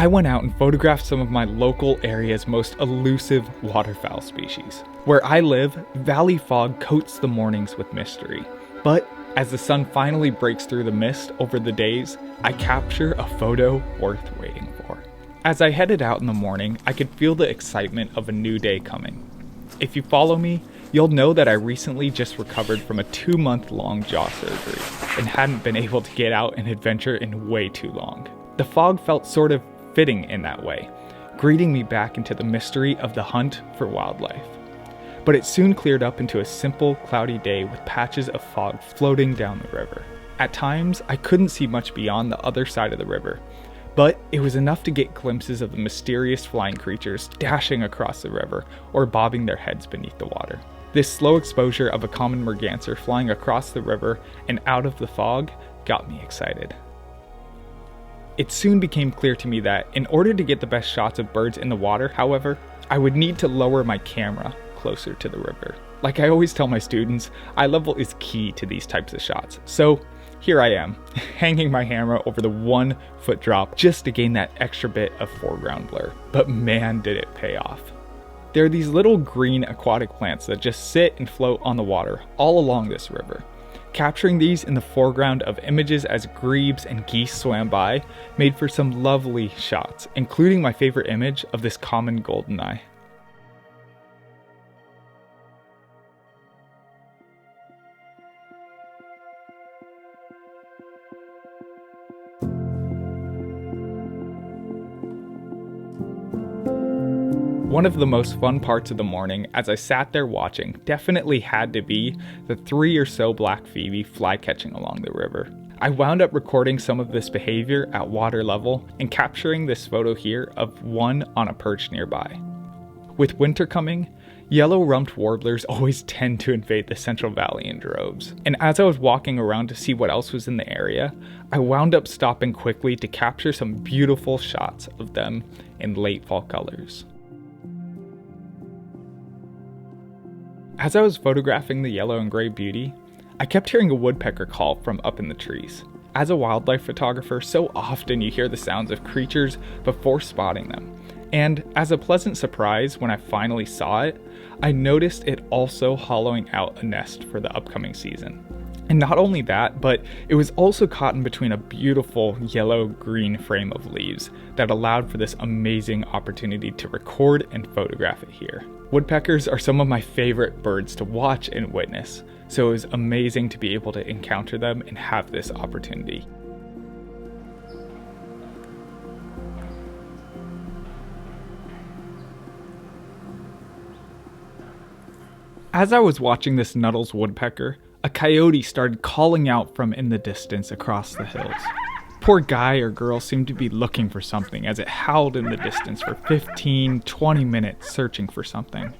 I went out and photographed some of my local area's most elusive waterfowl species. Where I live, valley fog coats the mornings with mystery. But as the sun finally breaks through the mist over the days, I capture a photo worth waiting for. As I headed out in the morning, I could feel the excitement of a new day coming. If you follow me, you'll know that I recently just recovered from a 2-month-long jaw surgery and hadn't been able to get out and adventure in way too long. The fog felt sort of fitting in that way, greeting me back into the mystery of the hunt for wildlife. But it soon cleared up into a simple, cloudy day with patches of fog floating down the river. At times, I couldn't see much beyond the other side of the river, but it was enough to get glimpses of the mysterious flying creatures dashing across the river or bobbing their heads beneath the water. This slow exposure of a common merganser flying across the river and out of the fog got me excited. It soon became clear to me that in order to get the best shots of birds in the water, however, I would need to lower my camera closer to the river. Like I always tell my students, eye level is key to these types of shots. So here I am, hanging my camera over the 1-foot drop just to gain that extra bit of foreground blur. But man, did it pay off. There are these little green aquatic plants that just sit and float on the water all along this river. Capturing these in the foreground of images as grebes and geese swam by made for some lovely shots, including my favorite image of this common goldeneye. One of the most fun parts of the morning as I sat there watching definitely had to be the 3 or so black phoebe fly catching along the river. I wound up recording some of this behavior at water level and capturing this photo here of one on a perch nearby. With winter coming, yellow-rumped warblers always tend to invade the Central Valley in droves. And as I was walking around to see what else was in the area, I wound up stopping quickly to capture some beautiful shots of them in late fall colors. As I was photographing the yellow and gray beauty, I kept hearing a woodpecker call from up in the trees. As a wildlife photographer, so often you hear the sounds of creatures before spotting them. And as a pleasant surprise when I finally saw it, I noticed it also hollowing out a nest for the upcoming season. And not only that, but it was also caught in between a beautiful yellow-green frame of leaves that allowed for this amazing opportunity to record and photograph it here. Woodpeckers are some of my favorite birds to watch and witness, so it was amazing to be able to encounter them and have this opportunity. As I was watching this Nuttall's woodpecker, a coyote started calling out from in the distance across the hills. Poor guy or girl seemed to be looking for something as it howled in the distance for 15-20 minutes searching for something.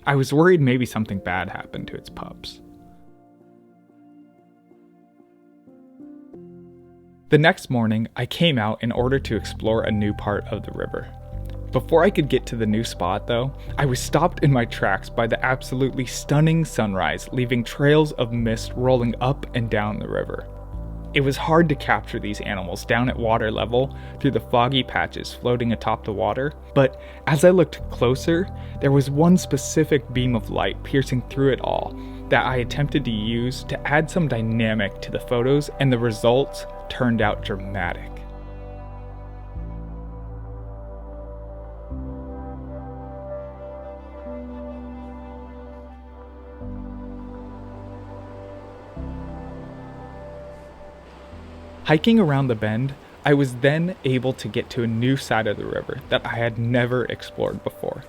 I was worried maybe something bad happened to its pups. The next morning, I came out in order to explore a new part of the river. Before I could get to the new spot though, I was stopped in my tracks by the absolutely stunning sunrise, leaving trails of mist rolling up and down the river. It was hard to capture these animals down at water level through the foggy patches floating atop the water, but as I looked closer, there was one specific beam of light piercing through it all that I attempted to use to add some dynamic to the photos, and the results turned out dramatic. Hiking around the bend, I was then able to get to a new side of the river that I had never explored before.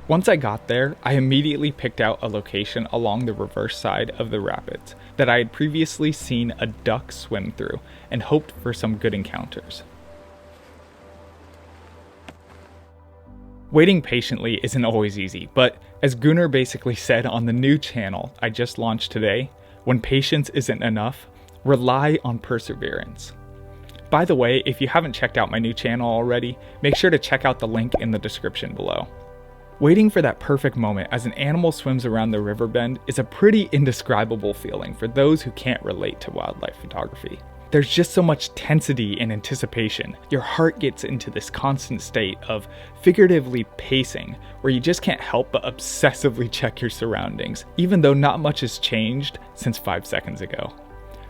Once I got there, I immediately picked out a location along the reverse side of the rapids that I had previously seen a duck swim through and hoped for some good encounters. Waiting patiently isn't always easy, but as Gunnar basically said on the new channel I just launched today, when patience isn't enough, rely on perseverance. By the way, if you haven't checked out my new channel already, make sure to check out the link in the description below. Waiting for that perfect moment as an animal swims around the river bend is a pretty indescribable feeling for those who can't relate to wildlife photography. There's just so much tensity and anticipation. Your heart gets into this constant state of figuratively pacing, where you just can't help but obsessively check your surroundings, even though not much has changed since 5 seconds ago.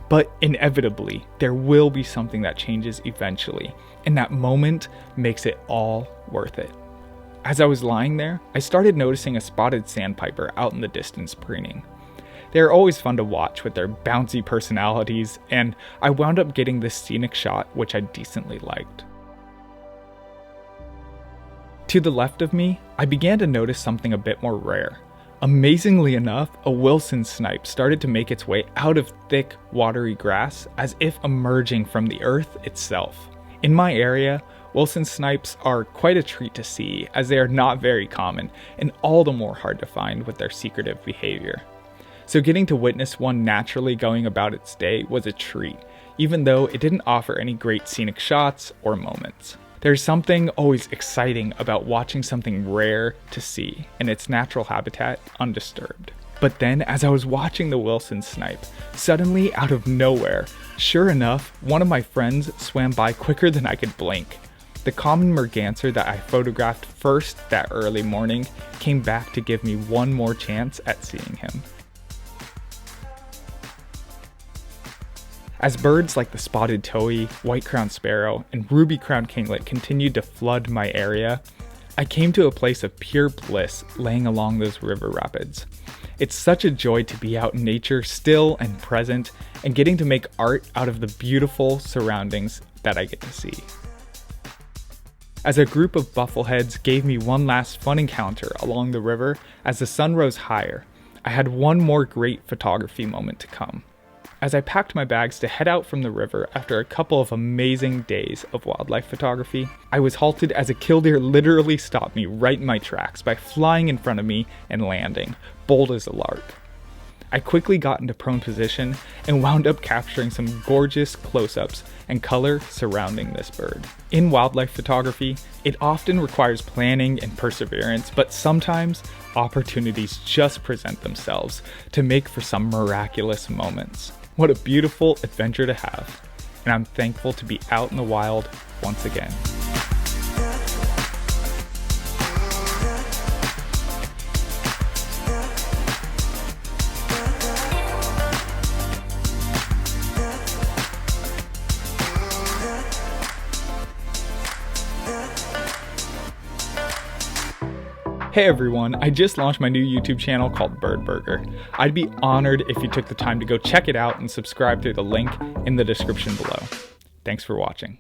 But inevitably, there will be something that changes eventually, and that moment makes it all worth it. As I was lying there, I started noticing a spotted sandpiper out in the distance preening. They're always fun to watch with their bouncy personalities, and I wound up getting this scenic shot which I decently liked. To the left of me, I began to notice something a bit more rare. Amazingly enough, a Wilson snipe started to make its way out of thick, watery grass as if emerging from the earth itself. In my area, Wilson snipes are quite a treat to see, as they are not very common and all the more hard to find with their secretive behavior. So getting to witness one naturally going about its day was a treat, even though it didn't offer any great scenic shots or moments. There's something always exciting about watching something rare to see in its natural habitat undisturbed. But then, as I was watching the Wilson snipe, suddenly out of nowhere, sure enough, one of my friends swam by quicker than I could blink. The common merganser that I photographed first that early morning came back to give me one more chance at seeing him. As birds like the spotted towhee, white-crowned sparrow, and ruby-crowned kinglet continued to flood my area, I came to a place of pure bliss laying along those river rapids. It's such a joy to be out in nature, still and present, and getting to make art out of the beautiful surroundings that I get to see. As a group of buffleheads gave me one last fun encounter along the river as the sun rose higher, I had one more great photography moment to come. As I packed my bags to head out from the river after a couple of amazing days of wildlife photography, I was halted as a killdeer literally stopped me right in my tracks by flying in front of me and landing, bold as a lark. I quickly got into prone position and wound up capturing some gorgeous close-ups and color surrounding this bird. In wildlife photography, it often requires planning and perseverance, but sometimes opportunities just present themselves to make for some miraculous moments. What a beautiful adventure to have, and I'm thankful to be out in the wild once again. Hey everyone, I just launched my new YouTube channel called Bird Burger. I'd be honored if you took the time to go check it out and subscribe through the link in the description below. Thanks for watching.